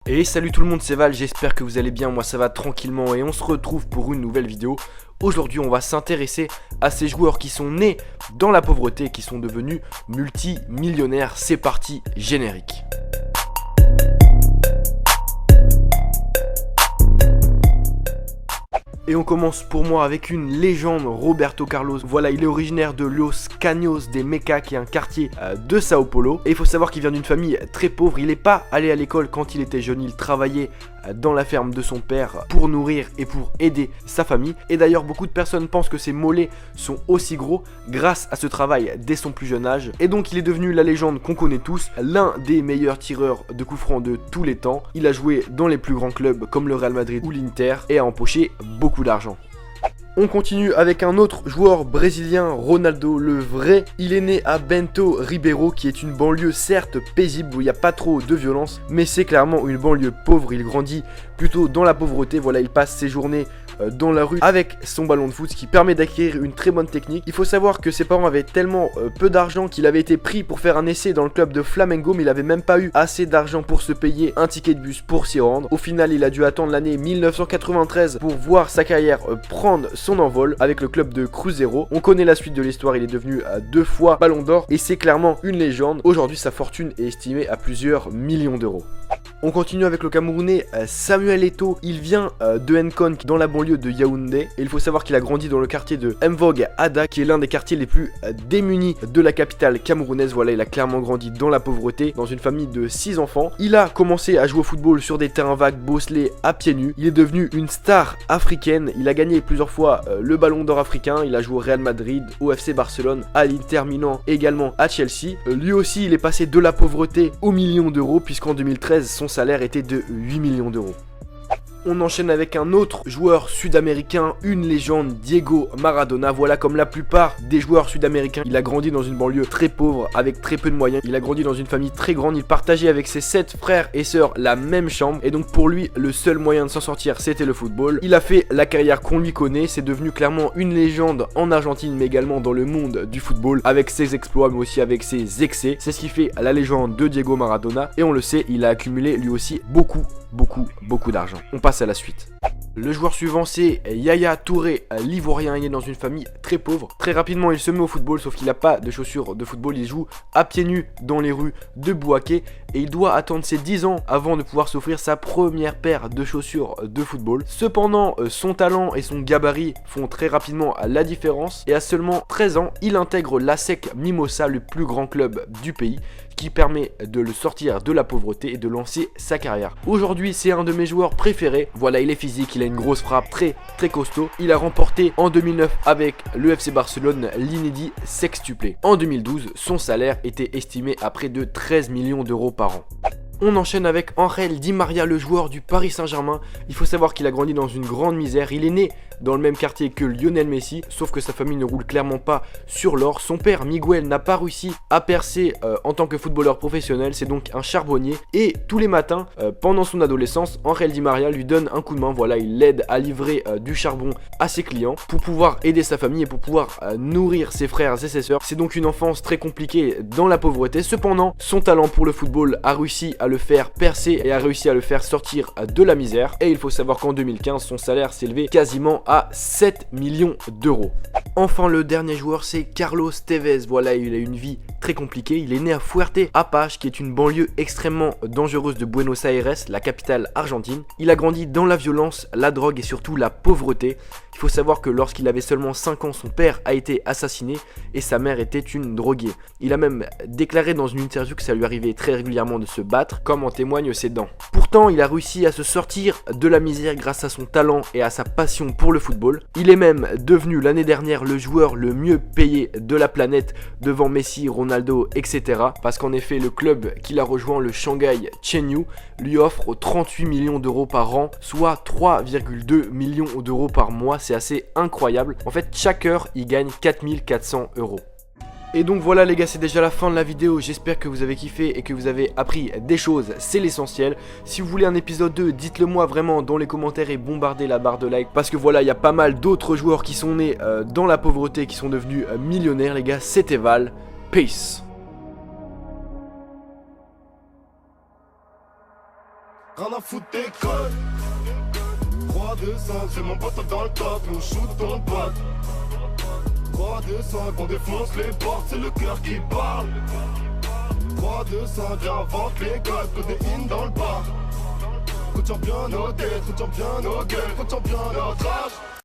Et salut tout le monde, c'est Val, j'espère que vous allez bien, moi ça va tranquillement et on se retrouve pour une nouvelle vidéo. Aujourd'hui on va s'intéresser à ces joueurs qui sont nés dans la pauvreté et qui sont devenus multimillionnaires. C'est parti, générique. Et on commence pour moi avec une légende, Roberto Carlos. Voilà, il est originaire de Los Caños de Meca, qui est un quartier de Sao Paulo. Et il faut savoir qu'il vient d'une famille très pauvre. Il n'est pas allé à l'école quand il était jeune, il travaillait dans la ferme de son père pour nourrir et pour aider sa famille. Et d'ailleurs, beaucoup de personnes pensent que ses mollets sont aussi gros grâce à ce travail dès son plus jeune âge. Et donc il est devenu la légende qu'on connaît tous, l'un des meilleurs tireurs de coups francs de tous les temps. Il a joué dans les plus grands clubs comme le Real Madrid ou l'Inter et a empoché beaucoup d'argent. On continue avec un autre joueur brésilien, Ronaldo, le vrai. Il est né à Bento Ribeiro, qui est une banlieue certes paisible où il n'y a pas trop de violence, mais c'est clairement une banlieue pauvre. Il grandit plutôt dans la pauvreté. Voilà, il passe ses journées dans la rue avec son ballon de foot, ce qui permet d'acquérir une très bonne technique. Il faut savoir que ses parents avaient tellement peu d'argent qu'il avait été pris pour faire un essai dans le club de Flamengo, mais il avait même pas eu assez d'argent pour se payer un ticket de bus pour s'y rendre. Au final, il a dû attendre l'année 1993 pour voir sa carrière prendre son envol avec le club de Cruzeiro. On connaît la suite de l'histoire, il est devenu 2 fois Ballon d'Or et c'est clairement une légende. Aujourd'hui, sa fortune est estimée à plusieurs millions d'euros. On continue avec le Camerounais Samuel Eto'o. Il vient de Nkon, dans la banlieue de Yaoundé. Et il faut savoir qu'il a grandi dans le quartier de Mvogue Ada, qui est l'un des quartiers les plus démunis de la capitale camerounaise. Voilà, il a clairement grandi dans la pauvreté, dans une famille de 6 enfants. Il a commencé à jouer au football sur des terrains vagues bosselés à pieds nus. Il est devenu une star africaine. Il a gagné plusieurs fois le Ballon d'Or africain. Il a joué au Real Madrid, au FC Barcelone, à l'Inter Milan, également à Chelsea. Lui aussi, il est passé de la pauvreté aux millions d'euros, puisqu'en 2013, son salaire était de 8 millions d'euros. On enchaîne avec un autre joueur sud-américain, une légende, Diego Maradona. Voilà, comme la plupart des joueurs sud-américains, il a grandi dans une banlieue très pauvre, avec très peu de moyens. Il a grandi dans une famille très grande, il partageait avec ses 7 frères et sœurs la même chambre. Et donc pour lui, le seul moyen de s'en sortir, c'était le football. Il a fait la carrière qu'on lui connaît, c'est devenu clairement une légende en Argentine, mais également dans le monde du football, avec ses exploits, mais aussi avec ses excès. C'est ce qui fait la légende de Diego Maradona. Et on le sait, il a accumulé lui aussi beaucoup d'argent. On passe à la suite. Le joueur suivant, c'est Yaya Touré, l'ivoirien. Il est dans une famille très pauvre. Très rapidement, il se met au football, sauf qu'il n'a pas de chaussures de football. Il joue à pieds nus dans les rues de Bouaké et il doit attendre ses 10 ans avant de pouvoir s'offrir sa première paire de chaussures de football. Cependant, son talent et son gabarit font très rapidement la différence et à seulement 13 ans, il intègre l'ASEC Mimosa, le plus grand club du pays, qui permet de le sortir de la pauvreté et de lancer sa carrière. Aujourd'hui, c'est un de mes joueurs préférés. Voilà, il est physique, il a une grosse frappe, très costaud. Il a remporté en 2009 avec le FC Barcelone l'inédit sextuplé. En 2012, son salaire était estimé à près de 13 millions d'euros par an. On enchaîne avec Ángel Di María, le joueur du Paris Saint-Germain. Il faut savoir qu'il a grandi dans une grande misère. Il est né dans le même quartier que Lionel Messi, sauf que sa famille ne roule clairement pas sur l'or. Son père, Miguel, n'a pas réussi à percer en tant que footballeur professionnel. C'est donc un charbonnier. Et tous les matins, pendant son adolescence, Ángel Di María lui donne un coup de main. Voilà, il l'aide à livrer du charbon à ses clients pour pouvoir aider sa famille et pour pouvoir nourrir ses frères et ses sœurs. C'est donc une enfance très compliquée dans la pauvreté. Cependant, son talent pour le football a réussi à le faire percer et a réussi à le faire sortir de la misère. Et il faut savoir qu'en 2015, son salaire s'élevait quasiment à 7 millions d'euros. Enfin, le dernier joueur, c'est Carlos Tevez. Voilà, il a une vie très compliquée. Il est né à Fuerte Apache, qui est une banlieue extrêmement dangereuse de Buenos Aires, la capitale argentine. Il a grandi dans la violence, la drogue et surtout la pauvreté. Il faut savoir que lorsqu'il avait seulement 5 ans, son père a été assassiné et sa mère était une droguée. Il a même déclaré dans une interview que ça lui arrivait très régulièrement de se battre, comme en témoignent ses dents. Pourtant, il a réussi à se sortir de la misère grâce à son talent et à sa passion pour le football. Il est même devenu l'année dernière le joueur le mieux payé de la planète devant Messi, Ronaldo, etc. Parce qu'en effet, le club qu'il a rejoint, le Shanghai Chengdu, lui offre 38 millions d'euros par an, soit 3,2 millions d'euros par mois. C'est assez incroyable. En fait, chaque heure, il gagne 4400 euros. Et donc voilà les gars, c'est déjà la fin de la vidéo. J'espère que vous avez kiffé et que vous avez appris des choses, c'est l'essentiel. Si vous voulez un épisode 2, dites-le moi vraiment dans les commentaires et bombardez la barre de like. Parce que voilà, il y a pas mal d'autres joueurs qui sont nés dans la pauvreté, qui sont devenus millionnaires les gars. C'était Val, peace. Rien à foutre des codes. 3, 2, 5, j'ai mon pote dans le top, on shoot ton pote. 3, 2, 5, on défonce les portes, c'est le cœur qui parle. 3, 2, 5, j'invente les codes, codéine dans le bar. Retiens bien nos têtes, retiens bien nos gueules, retiens bien notre âge.